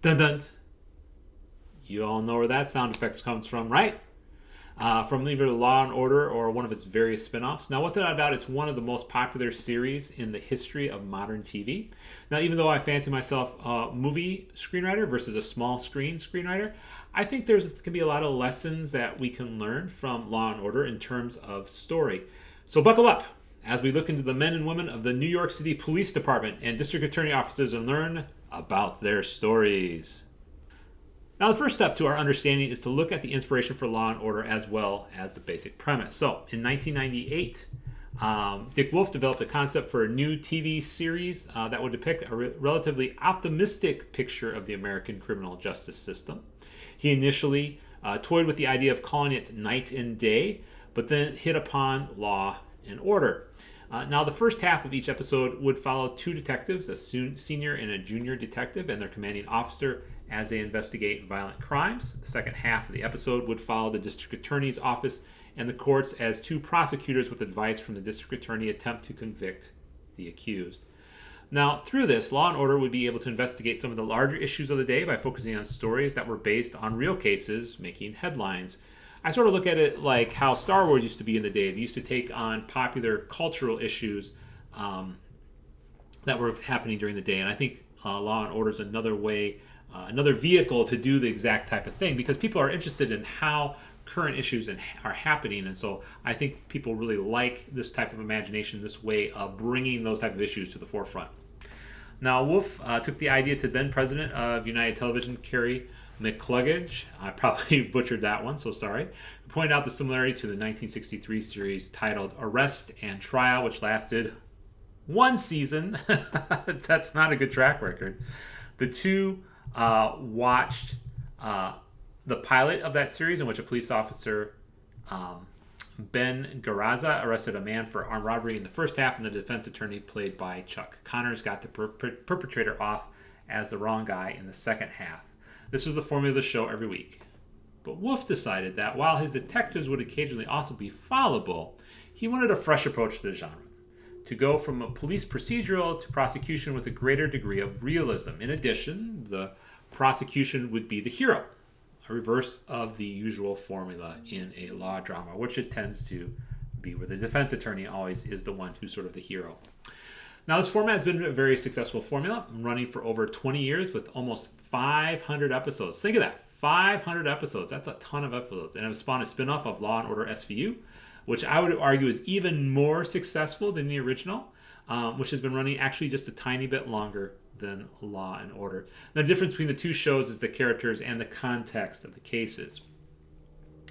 Dun dun. You all know where that sound effects comes from, right? From either Law and Order or one of its various spin-offs. Now, what that about? It's one of the most popular series in the history of modern TV. Now, even though I fancy myself a movie screenwriter versus a small screen screenwriter, I think there's can be a lot of lessons that we can learn from Law and Order in terms of story. So buckle up as we look into the men and women of the New York City Police Department and District Attorney officers and learn about their stories. Now, the first step to our understanding is to look at the inspiration for Law and Order as well as the basic premise. So, in 1998, Dick Wolf developed a concept for a new TV series that would depict a relatively optimistic picture of the American criminal justice system. He initially toyed with the idea of calling it Night and Day, but then hit upon Law and Order. Now, the first half of each episode would follow two detectives, a senior and a junior detective, and their commanding officer as they investigate violent crimes. The second half of the episode would follow the district attorney's office and the courts as two prosecutors with advice from the district attorney attempt to convict the accused. Now, through this, Law and Order would be able to investigate some of the larger issues of the day by focusing on stories that were based on real cases making headlines. I sort of look at it like how Star Wars used to be in the day. They used to take on popular cultural issues that were happening during the day. And I think Law and Order is another way, another vehicle to do the exact type of thing, because people are interested in how current issues are happening. And so I think people really like this type of imagination, this way of bringing those type of issues to the forefront. Now, Wolf took the idea to then president of United Television, Kerry McCluggage. I probably butchered that one, so sorry. He pointed out the similarity to the 1963 series titled Arrest and Trial, which lasted one season. That's not a good track record. The two watched the pilot of that series, in which a police officer, Ben Garraza, arrested a man for armed robbery in the first half, and the defense attorney, played by Chuck Connors, got the perpetrator off as the wrong guy in the second half. This was the formula of the show every week. But Wolf decided that while his detectives would occasionally also be fallible, he wanted a fresh approach to the genre, to go from a police procedural to prosecution with a greater degree of realism. In addition, the prosecution would be the hero, a reverse of the usual formula in a law drama, which it tends to be where the defense attorney always is the one who's sort of the hero. Now, this format has been a very successful formula, running for over 20 years with almost 500 episodes. Think of that, 500 episodes. That's a ton of episodes. And it was spawned a spinoff of Law & Order SVU, which I would argue is even more successful than the original, which has been running actually just a tiny bit longer than Law & Order. The difference between the two shows is the characters and the context of the cases.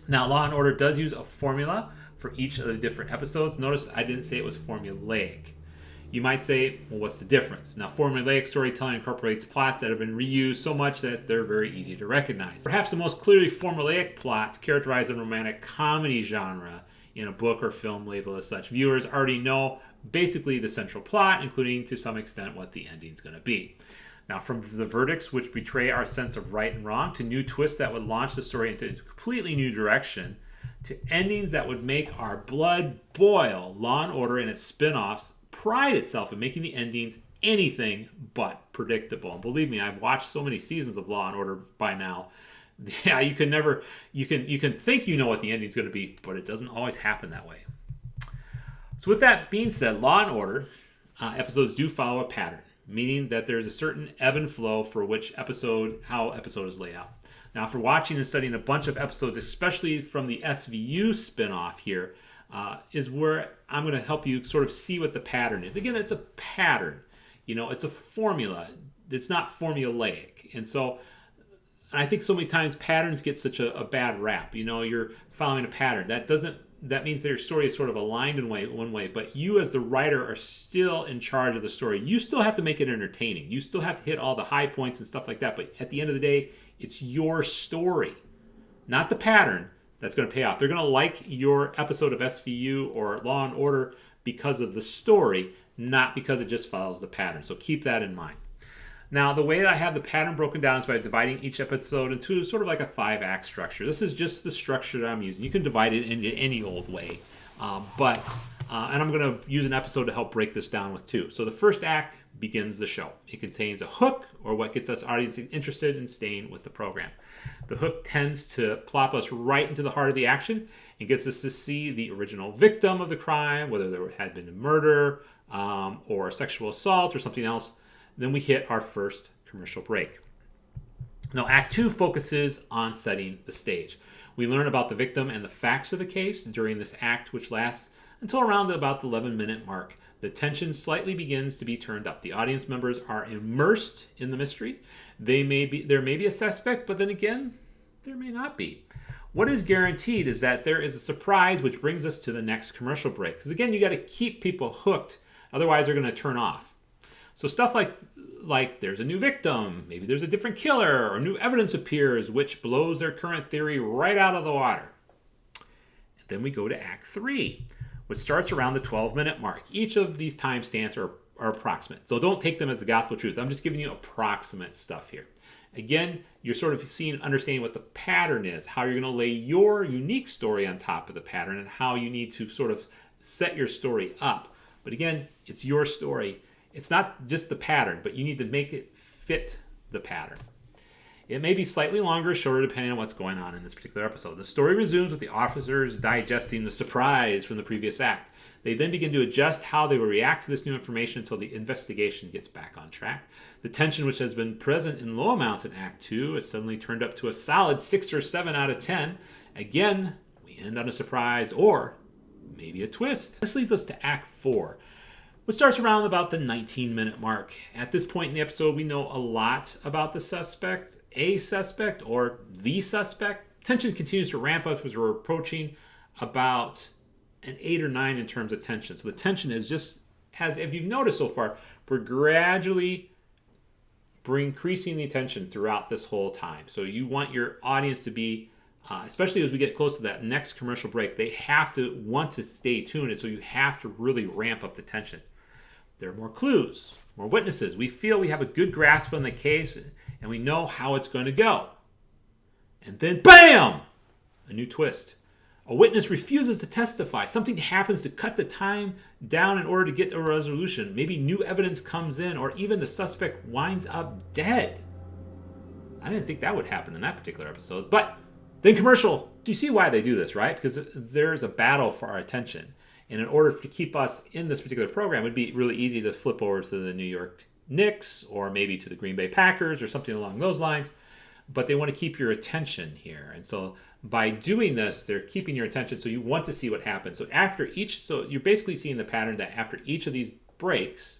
Now, Law & Order does use a formula for each of the different episodes. Notice I didn't say it was formulaic. You might say, well, what's the difference? Now, formulaic storytelling incorporates plots that have been reused so much that they're very easy to recognize. Perhaps the most clearly formulaic plots characterize the romantic comedy genre in a book or film labeled as such. Viewers already know basically the central plot, including to some extent what the ending's going to be. Now, from the verdicts which betray our sense of right and wrong, to new twists that would launch the story into a completely new direction, to endings that would make our blood boil, Law & Order and its spin-offs pride itself in making the endings anything but predictable. And believe me, I've watched so many seasons of Law & Order by now. Yeah, you can think you know what the ending's going to be, but it doesn't always happen that way. So with that being said, Law & Order episodes do follow a pattern, meaning that there's a certain ebb and flow for how episode is laid out. Now, for watching and studying a bunch of episodes, especially from the SVU spinoff here, is where I'm going to help you sort of see what the pattern is. Again, it's a pattern. It's a formula. It's not formulaic. And so I think so many times patterns get such a bad rap. You're following a pattern. That means that your story is sort of aligned in one way, but you as the writer are still in charge of the story. You still have to make it entertaining. You still have to hit all the high points and stuff like that. But at the end of the day, it's your story, not the pattern, that's going to pay off. They're going to like your episode of SVU or Law & Order because of the story, not because it just follows the pattern. So keep that in mind. Now, the way that I have the pattern broken down is by dividing each episode into sort of like a 5-act structure. This is just the structure that I'm using. You can divide it into any old way. But And I'm going to use an episode to help break this down with two. So the first act begins the show. It contains a hook, or what gets us audience interested in staying with the program. The hook tends to plop us right into the heart of the action and gets us to see the original victim of the crime, whether there had been a murder or sexual assault or something else. Then we hit our first commercial break. Now, Act 2 focuses on setting the stage. We learn about the victim and the facts of the case during this act, which lasts until around about the 11-minute mark. The tension slightly begins to be turned up. The audience members are immersed in the mystery. There may be a suspect, but then again, there may not be. What is guaranteed is that there is a surprise, which brings us to the next commercial break. Because again, you got to keep people hooked, otherwise they're going to turn off. So stuff like there's a new victim, maybe there's a different killer, or new evidence appears, which blows their current theory right out of the water. And then we go to Act 3, which starts around the 12-minute mark. Each of these timestamps are approximate, so don't take them as the gospel truth. I'm just giving you approximate stuff here. Again, you're sort of understanding what the pattern is, how you're going to lay your unique story on top of the pattern, and how you need to sort of set your story up. But again, it's your story. It's not just the pattern, but you need to make it fit the pattern. It may be slightly longer or shorter depending on what's going on in this particular episode. The story resumes with the officers digesting the surprise from the previous act. They then begin to adjust how they will react to this new information until the investigation gets back on track. The tension, which has been present in low amounts in Act 2, is suddenly turned up to a solid 6 or 7 out of 10. Again, we end on a surprise or maybe a twist. This leads us to Act 4, which starts around about the 19-minute mark. At this point in the episode, we know a lot about the suspect, a suspect, or the suspect. Tension continues to ramp up as we're approaching about an 8 or 9 in terms of tension. So the tension is just, if you've noticed so far, we're gradually increasing the tension throughout this whole time. So you want your audience to be, especially as we get close to that next commercial break, they have to want to stay tuned, and so you have to really ramp up the tension. There are more clues, more witnesses. We feel we have a good grasp on the case, and we know how it's going to go. And then, bam! A new twist. A witness refuses to testify. Something happens to cut the time down in order to get a resolution. Maybe new evidence comes in, or even the suspect winds up dead. I didn't think that would happen in that particular episode. But then commercial. You see why they do this, right? Because there's a battle for our attention. And in order to keep us in this particular program, it would be really easy to flip over to the New York Knicks or maybe to the Green Bay Packers or something along those lines. But they want to keep your attention here. And so by doing this, they're keeping your attention. So you want to see what happens. So you're basically seeing the pattern that after each of these breaks,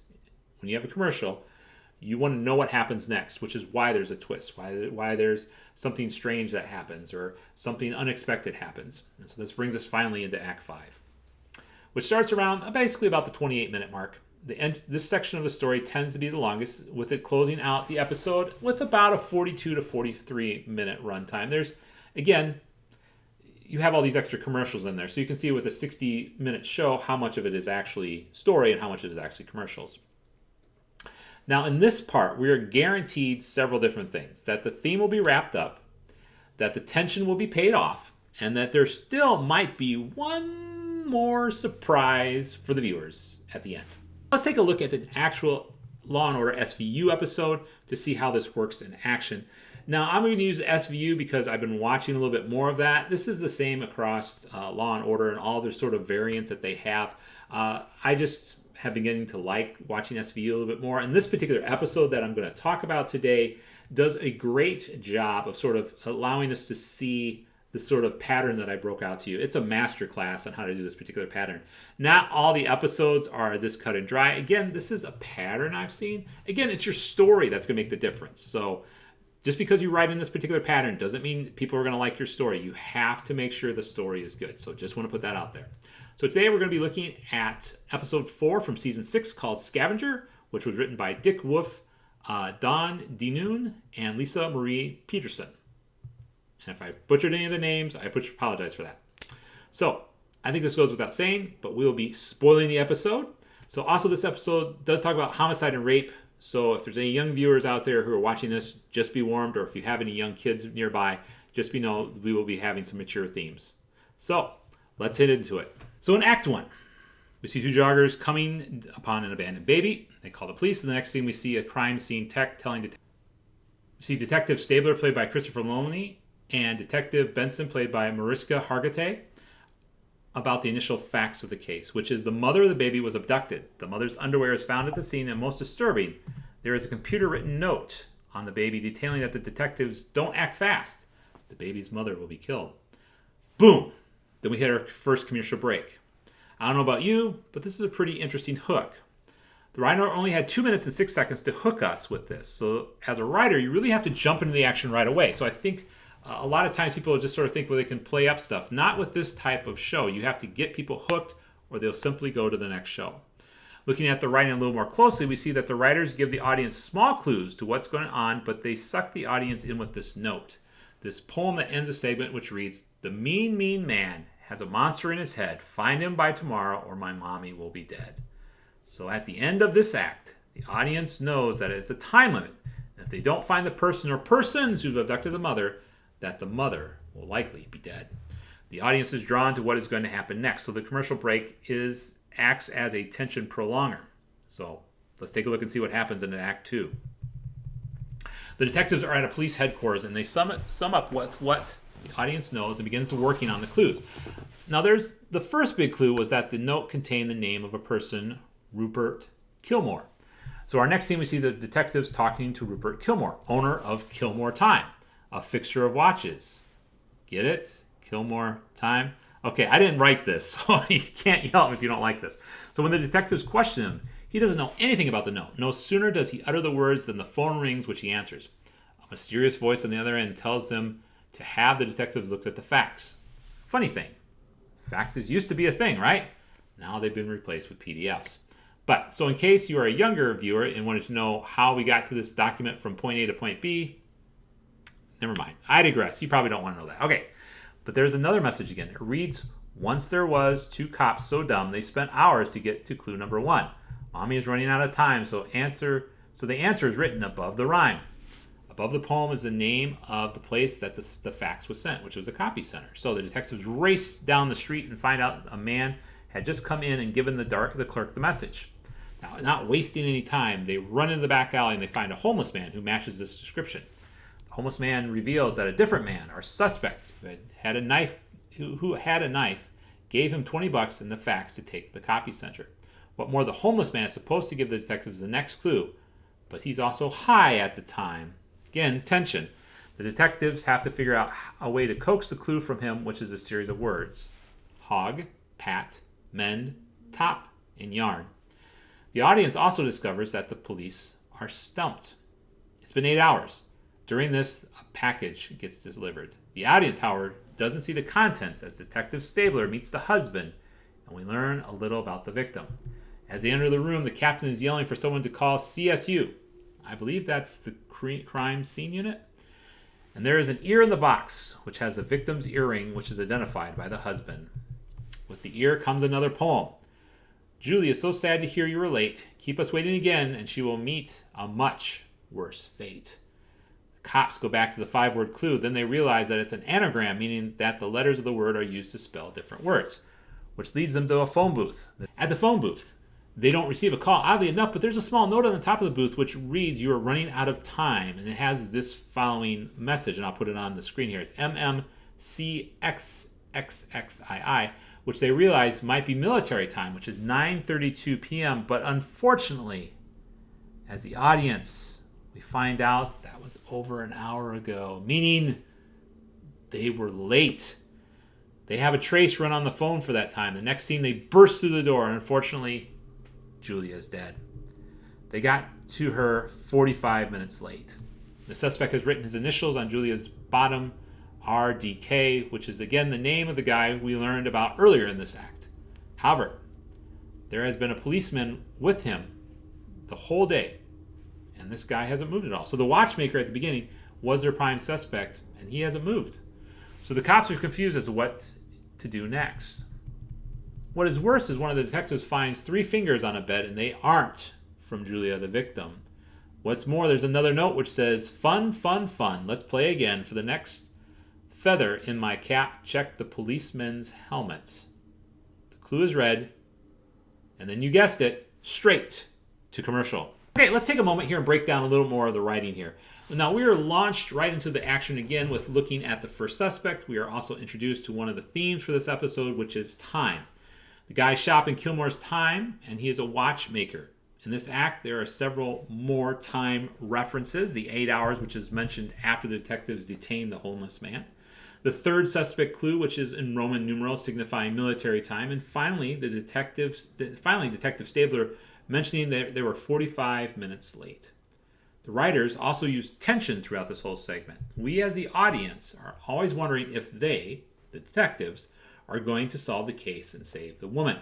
when you have a commercial, you want to know what happens next, which is why there's a twist, why there's something strange that happens or something unexpected happens. And so this brings us finally into Act 5, which starts around basically about the 28-minute mark. This section of the story tends to be the longest, with it closing out the episode with about a 42 to 43-minute runtime. There's, again, you have all these extra commercials in there, so you can see with a 60-minute show how much of it is actually story and how much of it is actually commercials. Now, in this part, we are guaranteed several different things. That the theme will be wrapped up, that the tension will be paid off, and that there still might be one more surprise for the viewers at the end. Let's take a look at an actual Law & Order SVU episode to see how this works in action. Now, I'm going to use SVU because I've been watching a little bit more of that. This is the same across Law & Order and all their sort of variants that they have. I just have been getting to like watching SVU a little bit more. And this particular episode that I'm going to talk about today does a great job of sort of allowing us to see the sort of pattern that I broke out to you. It's a master class on how to do this particular pattern. Not all the episodes are this cut and dry. Again, this is a pattern I've seen. Again, it's your story that's going to make the difference. So just because you write in this particular pattern doesn't mean people are going to like your story. You have to make sure the story is good. So just want to put that out there. So today we're going to be looking at episode 4 from season 6 called Scavenger, which was written by Dick Wolf, Don DeNoon, and Lisa Marie Peterson. And if I butchered any of the names, I apologize for that. So I think this goes without saying, but we will be spoiling the episode. So also this episode does talk about homicide and rape. So if there's any young viewers out there who are watching this, just be warned. Or if you have any young kids nearby, just know we will be having some mature themes. So let's hit into it. So in Act 1, We see two joggers coming upon an abandoned baby. They call the police, and the next scene we see a crime scene tech telling we see Detective Stabler, played by Christopher Loney, and Detective Benson, played by Mariska Hargitay, about the initial facts of the case, which is the mother of the baby was abducted. The mother's underwear is found at the scene, and most disturbing, there is a computer-written note on the baby detailing that the detectives don't act fast. The baby's mother will be killed. Boom! Then we hit our first commercial break. I don't know about you, but this is a pretty interesting hook. The writer only had 2 minutes and 6 seconds to hook us with this. So as a writer, you really have to jump into the action right away. So I think a lot of times people just sort of think, well, they can play up stuff. Not with this type of show. You have to get people hooked, or they'll simply go to the next show. Looking at the writing a little more closely, we see that the writers give the audience small clues to what's going on, but they suck the audience in with this note. This poem that ends a segment, which reads, "The mean, mean man has a monster in his head. Find him by tomorrow, or my mommy will be dead." So at the end of this act, the audience knows that it's a time limit. And if they don't find the person or persons who've abducted the mother, that the mother will likely be dead. The audience is drawn to what is going to happen next. So the commercial break acts as a tension prolonger. So let's take a look and see what happens in Act 2. The detectives are at a police headquarters, and they sum up with what the audience knows and begins to working on the clues. Now, there's the first big clue was that the note contained the name of a person, Rupert Kilmore. So our next scene, we see the detectives talking to Rupert Kilmore, owner of Kilmore Time, a fixture of watches. Get it? Kilmore Time? Okay, I didn't write this, so you can't yell at me if you don't like this. So when the detectives question him, he doesn't know anything about the note. No sooner does he utter the words than the phone rings, which he answers. A mysterious voice on the other end tells him to have the detectives look at the facts. Funny thing, faxes used to be a thing, right? Now they've been replaced with PDFs. But, so in case you are a younger viewer and wanted to know how we got to this document from point A to point B, never mind. I digress. You probably don't want to know that. Okay. But there's another message again. It reads, "Once there was two cops so dumb they spent hours to get to clue number 1. Mommy is running out of time, so the answer is written above the rhyme. Above the poem is the name of the place that the fax was sent, which was a copy center. So the detectives race down the street and find out a man had just come in and given the clerk the message. Now, not wasting any time, they run into the back alley and they find a homeless man who matches this description. The homeless man reveals that a different man, or suspect, who had a knife, gave him $20 and the fax to take to the copy center. What more, the homeless man is supposed to give the detectives the next clue, but he's also high at the time. Again, tension. The detectives have to figure out a way to coax the clue from him, which is a series of words: hog, pat, mend, top, and yarn. The audience also discovers that the police are stumped. It's been 8 hours. During this, a package gets delivered. The audience, however, doesn't see the contents as Detective Stabler meets the husband, and we learn a little about the victim. As they enter the room, the captain is yelling for someone to call CSU. I believe that's the crime scene unit. And there is an ear in the box, which has the victim's earring, which is identified by the husband. With the ear comes another poem. "Julie is so sad to hear you were late. Keep us waiting again, and she will meet a much worse fate." The cops go back to the 5-word clue. Then they realize that it's an anagram, meaning that the letters of the word are used to spell different words, which leads them to a phone booth. At the phone booth, they don't receive a call, oddly enough, but there's a small note on the top of the booth which reads, "You are running out of time," and it has this following message, and I'll put it on the screen here. It's MMCXXXII, which they realize might be military time, which is 9:32 p.m., but unfortunately, as the audience, we find out that was over an hour ago, meaning they were late. They have a trace run on the phone for that time. The next scene, they burst through the door, and unfortunately, Julia is dead. They got to her 45 minutes late. The suspect has written his initials on Julia's bottom, RDK, which is again the name of the guy we learned about earlier in this act. However, there has been a policeman with him the whole day, and this guy hasn't moved at all. So the watchmaker at the beginning was their prime suspect, and he hasn't moved. So the cops are confused as to what to do next. What is worse is one of the detectives finds 3 fingers on a bed, and they aren't from Julia, the victim. What's more, there's another note which says, "Fun, fun, fun. Let's play again. For the next feather in my cap, check the policeman's helmet." The clue is read, And then you guessed it, straight to commercial. Okay, let's take a moment here and break down a little more of the writing here. Now, we are launched right into the action again with looking at the first suspect. We are also introduced to one of the themes for this episode, which is time. The guy shopping Kilmore's time, and he is a watchmaker. In this act, there are several more time references. The 8 hours, which is mentioned after the detectives detain the homeless man. The third suspect clue, which is in Roman numerals signifying military time. And finally, Detective Stabler mentioning that they were 45 minutes late. The writers also use tension throughout this whole segment. We as the audience are always wondering if they, the detectives, are going to solve the case and save the woman.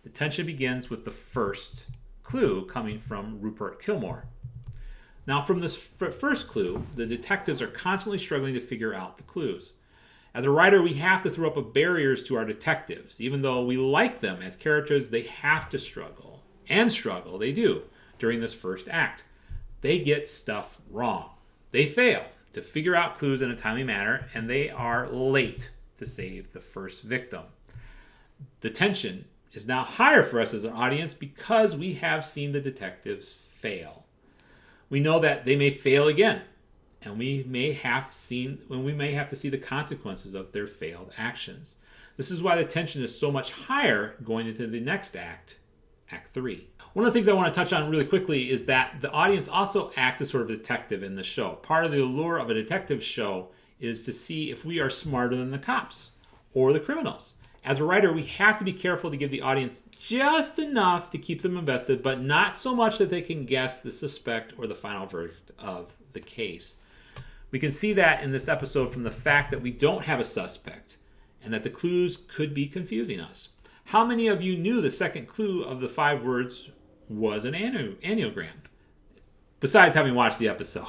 The tension begins with the first clue coming from Rupert Kilmore. Now, from this first clue, the detectives are constantly struggling to figure out the clues. As a writer, we have to throw up barriers to our detectives. Even though we like them as characters, they have to struggle. And struggle, they do, during this first act. They get stuff wrong. They fail to figure out clues in a timely manner, and they are late to save the first victim. The tension is now higher for us as an audience because we have seen the detectives fail. We know that they may fail again, and we may have to see the consequences of their failed actions. This is why the tension is so much higher going into the next act, Act 3. One of the things I want to touch on really quickly is that the audience also acts as sort of a detective in the show. Part of the allure of a detective show is to see if we are smarter than the cops or the criminals. As a writer, we have to be careful to give the audience just enough to keep them invested, but not so much that they can guess the suspect or the final verdict of the case. We can see that in this episode from the fact that we don't have a suspect and that the clues could be confusing us. How many of you knew the second clue of the 5 words was an enneagram? Besides having watched the episode.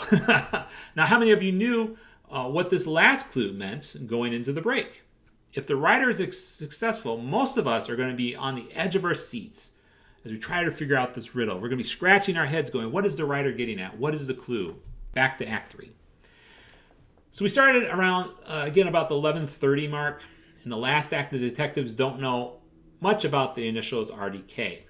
Now, how many of you knew what this last clue meant going into the break? If the writer is successful, most of us are going to be on the edge of our seats as we try to figure out this riddle. We're going to be scratching our heads going, what is the writer getting at? What is the clue? Back to Act 3. So we started around, again, about the 11:30 mark. In the last act, the detectives don't know much about the initials RDK.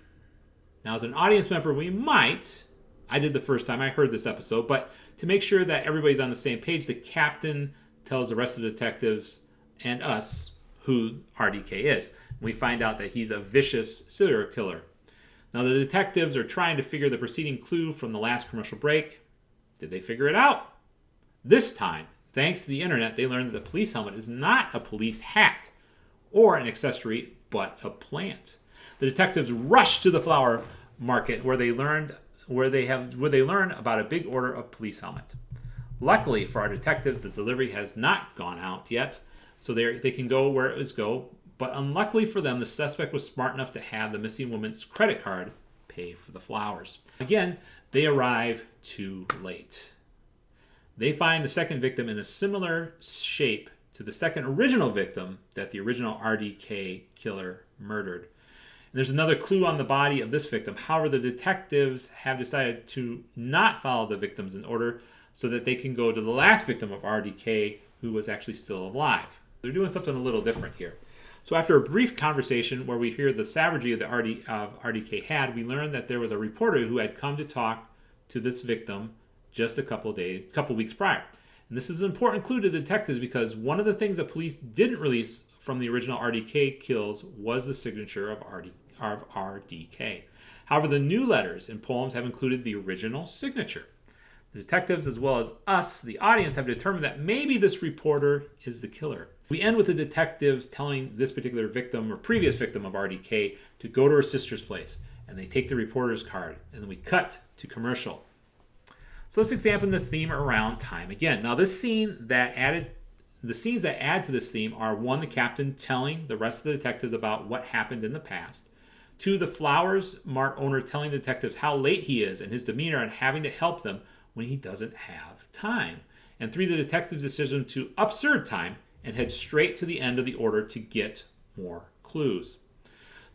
Now, as an audience member, we might, I did the first time I heard this episode, but to make sure that everybody's on the same page, the captain tells the rest of the detectives and us who RDK is. We find out that he's a vicious serial killer. Now, the detectives are trying to figure the preceding clue from the last commercial break. Did they figure it out? This time, thanks to the internet, they learned that the police helmet is not a police hat or an accessory, but a plant. The detectives rush to the flower market where they learn about a big order of police helmet. Luckily for our detectives, the delivery has not gone out yet, so they can go where it was go. But unluckily for them, the suspect was smart enough to have the missing woman's credit card pay for the flowers. Again, they arrive too late. They find the second victim in a similar shape to the second original victim that the original RDK killer murdered. And there's another clue on the body of this victim. However, the detectives have decided to not follow the victims in order so that they can go to the last victim of RDK who was actually still alive. They're doing something a little different here. So after a brief conversation where we hear the savagery of RDK had, we learn that there was a reporter who had come to talk to this victim just a couple weeks prior. And this is an important clue to the detectives because one of the things that police didn't release from the original RDK kills was the signature of RDK. However, the new letters and poems have included the original signature. The detectives, as well as us, the audience, have determined that maybe this reporter is the killer. We end with the detectives telling this particular victim or previous victim of RDK to go to her sister's place, and they take the reporter's card, and then we cut to commercial. So let's examine the theme around time again. Now, the scenes that add to this theme are 1, the captain telling the rest of the detectives about what happened in the past. 2, the Flowers Mart owner telling the detectives how late he is and his demeanor and having to help them when he doesn't have time. And 3, the detective's decision to upsurd time and head straight to the end of the order to get more clues.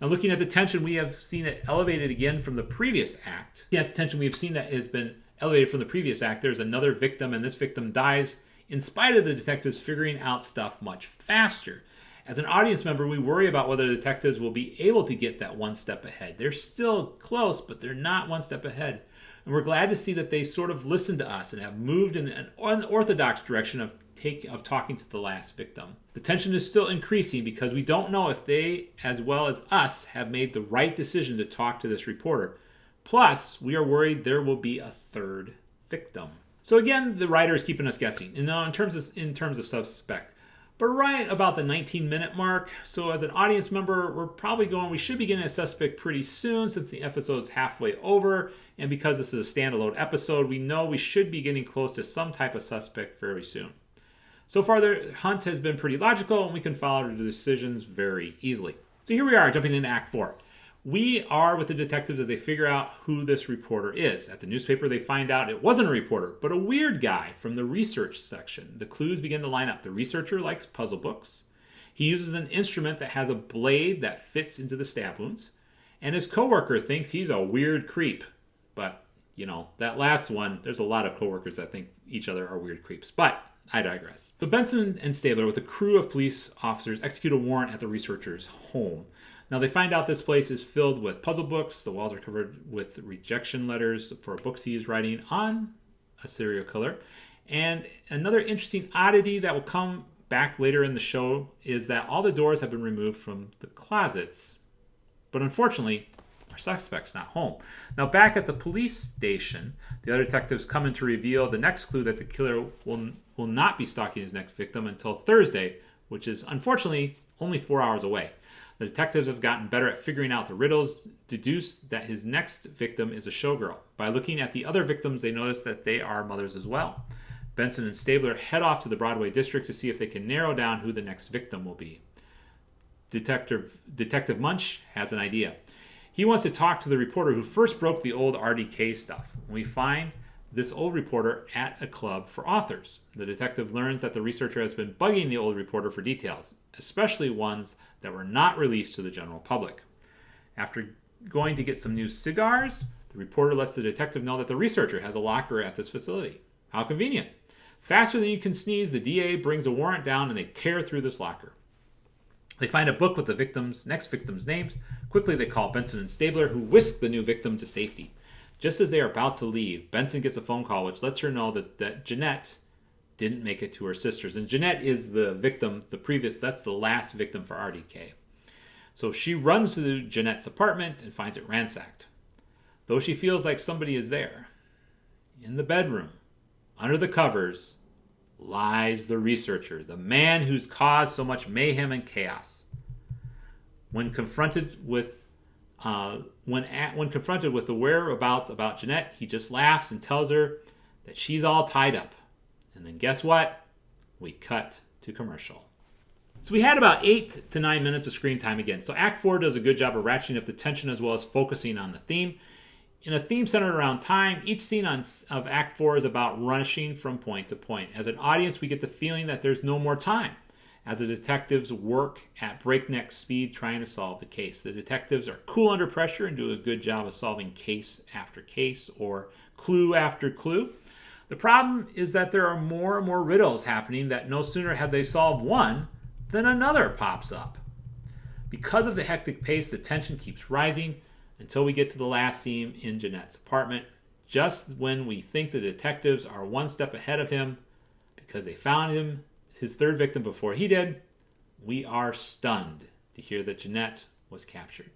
Now, looking at the tension, we have seen it elevated again from the previous act. Looking at the tension, we have seen that it has been elevated from the previous act. There's another victim, and this victim dies in spite of the detectives figuring out stuff much faster. As an audience member, we worry about whether the detectives will be able to get that one step ahead. They're still close, but they're not one step ahead. And we're glad to see that they sort of listened to us and have moved in an unorthodox direction of talking to the last victim. The tension is still increasing because we don't know if they, as well as us, have made the right decision to talk to this reporter. Plus, we are worried there will be a third victim. So again, the writer is keeping us guessing. And now in terms of suspect, but right about the 19-minute mark. So as an audience member, we should be getting a suspect pretty soon since the episode is halfway over. And because this is a standalone episode, we know we should be getting close to some type of suspect very soon. So far, the hunt has been pretty logical, and we can follow the decisions very easily. So here we are, jumping into Act 4. We are with the detectives as they figure out who this reporter is. At the newspaper, they find out it wasn't a reporter, but a weird guy from the research section. The clues begin to line up. The researcher likes puzzle books. He uses an instrument that has a blade that fits into the stab wounds. And his coworker thinks he's a weird creep. But, that last one, there's a lot of coworkers that think each other are weird creeps. But I digress. So Benson and Stabler, with a crew of police officers, execute a warrant at the researcher's home. Now, they find out this place is filled with puzzle books. The walls are covered with rejection letters for books he is writing on a serial killer. And another interesting oddity that will come back later in the show is that all the doors have been removed from the closets. But unfortunately, our suspect's not home. Now, back at the police station, the other detectives come in to reveal the next clue that the killer will not be stalking his next victim until Thursday, which is unfortunately only 4 hours away. The detectives have gotten better at figuring out the riddles, deduce that his next victim is a showgirl. By looking at the other victims, they notice that they are mothers as well. Benson and Stabler head off to the Broadway district to see if they can narrow down who the next victim will be. Detective Munch has an idea. He wants to talk to the reporter who first broke the old RDK stuff. We find this old reporter at a club for authors. The detective learns that the researcher has been bugging the old reporter for details, especially ones that were not released to the general public. After going to get some new cigars, the reporter lets the detective know that the researcher has a locker at this facility. How convenient. Faster than you can sneeze, the DA brings a warrant down and they tear through this locker. They find a book with the next victim's names. Quickly, they call Benson and Stabler, who whisk the new victim to safety. Just as they are about to leave, Benson gets a phone call which lets her know that Jeanette didn't make it to her sisters. And Jeanette is the victim, that's the last victim for RDK. So she runs to Jeanette's apartment and finds it ransacked. Though she feels like somebody is there, in the bedroom, under the covers, lies the researcher, the man who's caused so much mayhem and chaos. When confronted with the whereabouts about Jeanette, he just laughs and tells her that she's all tied up. And then guess what? We cut to commercial. So we had about 8 to 9 minutes of screen time again. So Act 4 does a good job of ratcheting up the tension as well as focusing on the theme. In a theme centered around time, each scene of Act 4 is about rushing from point to point. As an audience, we get the feeling that there's no more time as the detectives work at breakneck speed trying to solve the case. The detectives are cool under pressure and do a good job of solving case after case or clue after clue. The problem is that there are more and more riddles happening that no sooner have they solved one than another pops up. Because of the hectic pace, the tension keeps rising until we get to the last scene in Jeanette's apartment, just when we think the detectives are one step ahead of him because they found his third victim before he did. We are stunned to hear that Jeanette was captured.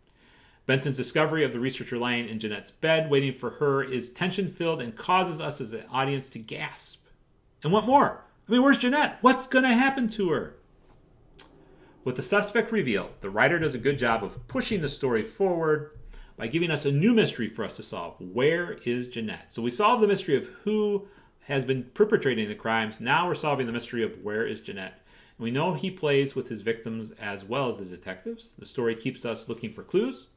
Benson's discovery of the researcher lying in Jeanette's bed waiting for her is tension-filled and causes us as an audience to gasp. And what more? Where's Jeanette? What's going to happen to her? With the suspect revealed, the writer does a good job of pushing the story forward by giving us a new mystery for us to solve. Where is Jeanette? So we solved the mystery of who has been perpetrating the crimes. Now we're solving the mystery of where is Jeanette. And we know he plays with his victims as well as the detectives. The story keeps us looking for clues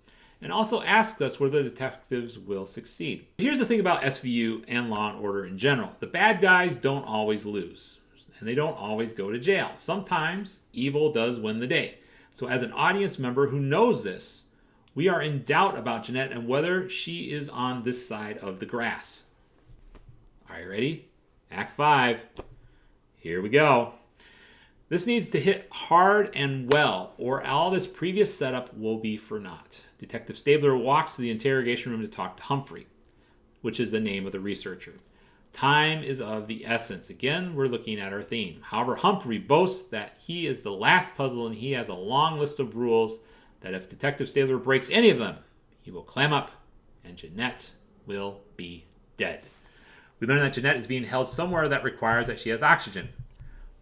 and also asks us whether the detectives will succeed. Here's the thing about SVU and Law & Order in general. The bad guys don't always lose, and they don't always go to jail. Sometimes evil does win the day. So as an audience member who knows this, we are in doubt about Jeanette and whether she is on this side of the grass. Are you ready? Act 5. Here we go. This needs to hit hard and well, or all this previous setup will be for naught. Detective Stabler walks to the interrogation room to talk to Humphrey, which is the name of the researcher. Time is of the essence. Again, we're looking at our theme. However, Humphrey boasts that he is the last puzzle and he has a long list of rules that if Detective Stabler breaks any of them, he will clam up and Jeanette will be dead. We learn that Jeanette is being held somewhere that requires that she has oxygen.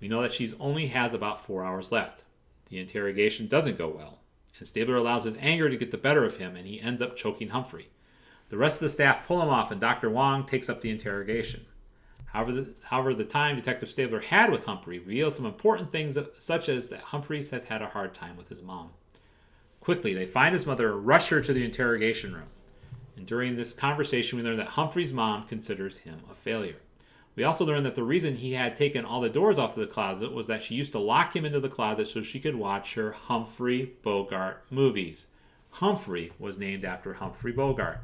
We know that she only has about 4 hours left. The interrogation doesn't go well, and Stabler allows his anger to get the better of him, and he ends up choking Humphrey. The rest of the staff pull him off, and Dr. Wong takes up the interrogation. However, the time Detective Stabler had with Humphrey reveals some important things, such as that Humphrey has had a hard time with his mom. Quickly, they find his mother and rush her to the interrogation room. And during this conversation, we learn that Humphrey's mom considers him a failure. We also learned that the reason he had taken all the doors off of the closet was that she used to lock him into the closet so she could watch her Humphrey Bogart movies. Humphrey was named after Humphrey Bogart.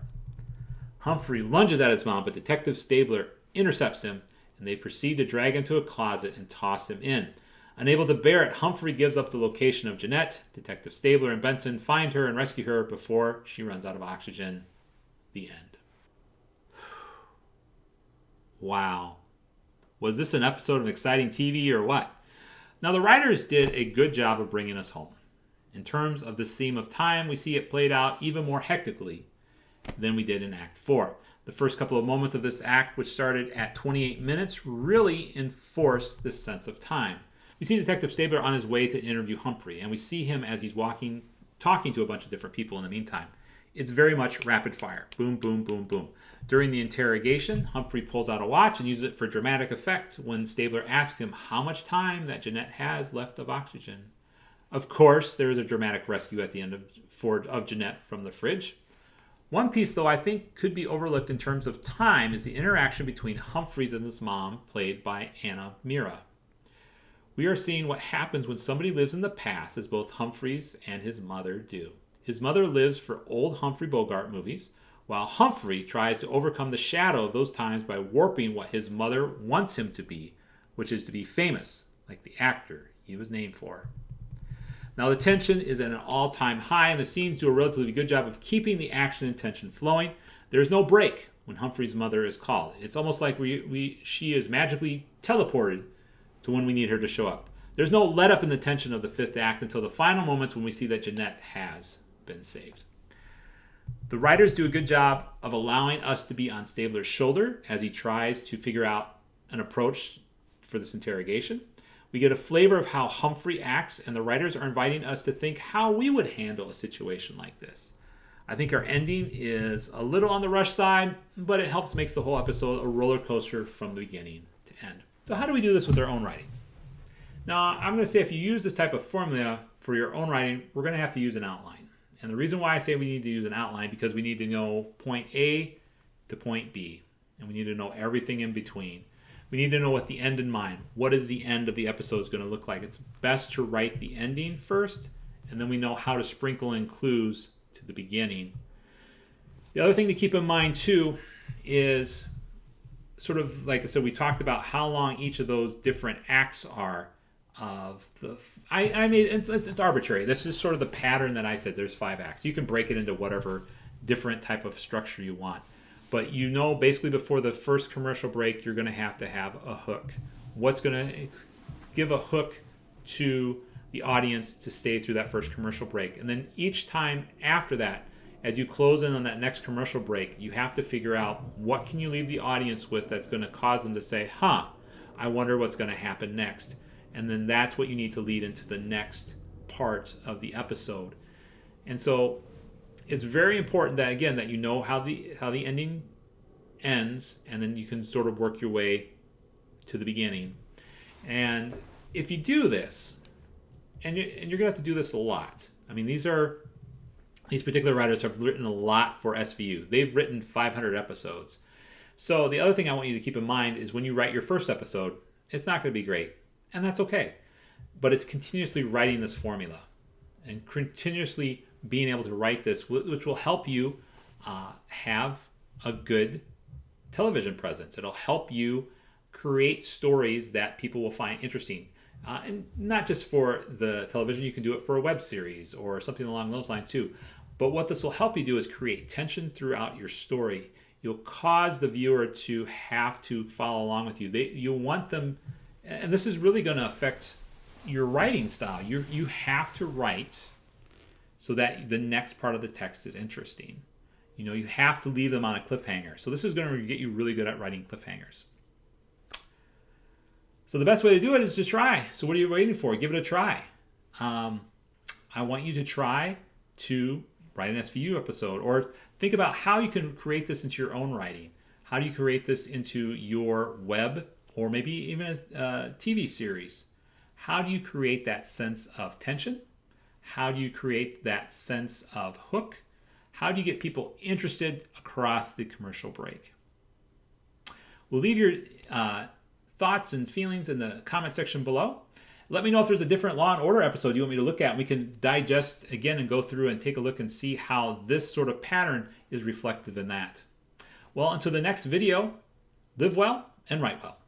Humphrey lunges at his mom, but Detective Stabler intercepts him, and they proceed to drag him to a closet and toss him in. Unable to bear it, Humphrey gives up the location of Jeanette. Detective Stabler and Benson find her and rescue her before she runs out of oxygen. The end. Wow. Was this an episode of exciting TV or what? Now, the writers did a good job of bringing us home. In terms of this theme of time, we see it played out even more hectically than we did in Act 4. The first couple of moments of this act, which started at 28 minutes, really enforce this sense of time. We see Detective Stabler on his way to interview Humphrey, and we see him as he's walking, talking to a bunch of different people in the meantime. It's very much rapid fire. Boom, boom, boom, boom. During the interrogation, Humphrey pulls out a watch and uses it for dramatic effect when Stabler asks him how much time that Jeanette has left of oxygen. Of course, there is a dramatic rescue at the end of Jeanette from the fridge. One piece, though, I think could be overlooked in terms of time is the interaction between Humphreys and his mom, played by Anna Mira. We are seeing what happens when somebody lives in the past, as both Humphreys and his mother do. His mother lives for old Humphrey Bogart movies, while Humphrey tries to overcome the shadow of those times by warping what his mother wants him to be, which is to be famous, like the actor he was named for. Now, the tension is at an all-time high, and the scenes do a relatively good job of keeping the action and tension flowing. There's no break when Humphrey's mother is called. It's almost like she is magically teleported to when we need her to show up. There's no let-up in the tension of the fifth act until the final moments when we see that Jeanette has been saved. The writers do a good job of allowing us to be on Stabler's shoulder as he tries to figure out an approach for this interrogation. We get a flavor of how Humphrey acts, and the writers are inviting us to think how we would handle a situation like this. I think our ending is a little on the rush side, but it helps makes the whole episode a roller coaster from the beginning to end. So how do we do this with our own writing? Now, I'm going to say if you use this type of formula for your own writing, we're going to have to use an outline. And the reason why I say we need to use an outline, because we need to know point A to point B, and we need to know everything in between. We need to know what the end in mind. What is the end of the episode is going to look like? It's best to write the ending first, and then we know how to sprinkle in clues to the beginning. The other thing to keep in mind, too, is sort of, like I said, we talked about how long each of those different acts are of the... I made it's arbitrary. This is sort of the pattern that I said. There's 5 acts. You can break it into whatever different type of structure you want. But you know, basically before the first commercial break, you're going to have a hook. What's going to give a hook to the audience to stay through that first commercial break? And then each time after that, as you close in on that next commercial break, you have to figure out what can you leave the audience with that's going to cause them to say, I wonder what's going to happen next. And then that's what you need to lead into the next part of the episode. And so it's very important that, again, that you know how the ending ends, and then you can sort of work your way to the beginning. And if you do this, and you're going to have to do this a lot. I mean, these particular writers have written a lot for SVU. They've written 500 episodes. So the other thing I want you to keep in mind is when you write your first episode, it's not going to be great. And that's okay. But it's continuously writing this formula and continuously being able to write this, which will help you have a good television presence. It'll help you create stories that people will find interesting. And not just for the television, you can do it for a web series or something along those lines too. But what this will help you do is create tension throughout your story. You'll cause the viewer to have to follow along with you. You'll want them, and this is really going to affect your writing style. You have to write so that the next part of the text is interesting. You have to leave them on a cliffhanger. So this is going to get you really good at writing cliffhangers. So the best way to do it is just try. So what are you waiting for? Give it a try. I want you to try to write an SVU episode, or think about how you can create this into your own writing. How do you create this into your web or maybe even a TV series? How do you create that sense of tension? How do you create that sense of hook? How do you get people interested across the commercial break? We'll leave your thoughts and feelings in the comment section below. Let me know if there's a different Law & Order episode you want me to look at. We can digest again and go through and take a look and see how this sort of pattern is reflective in that. Well, until the next video, live well and write well.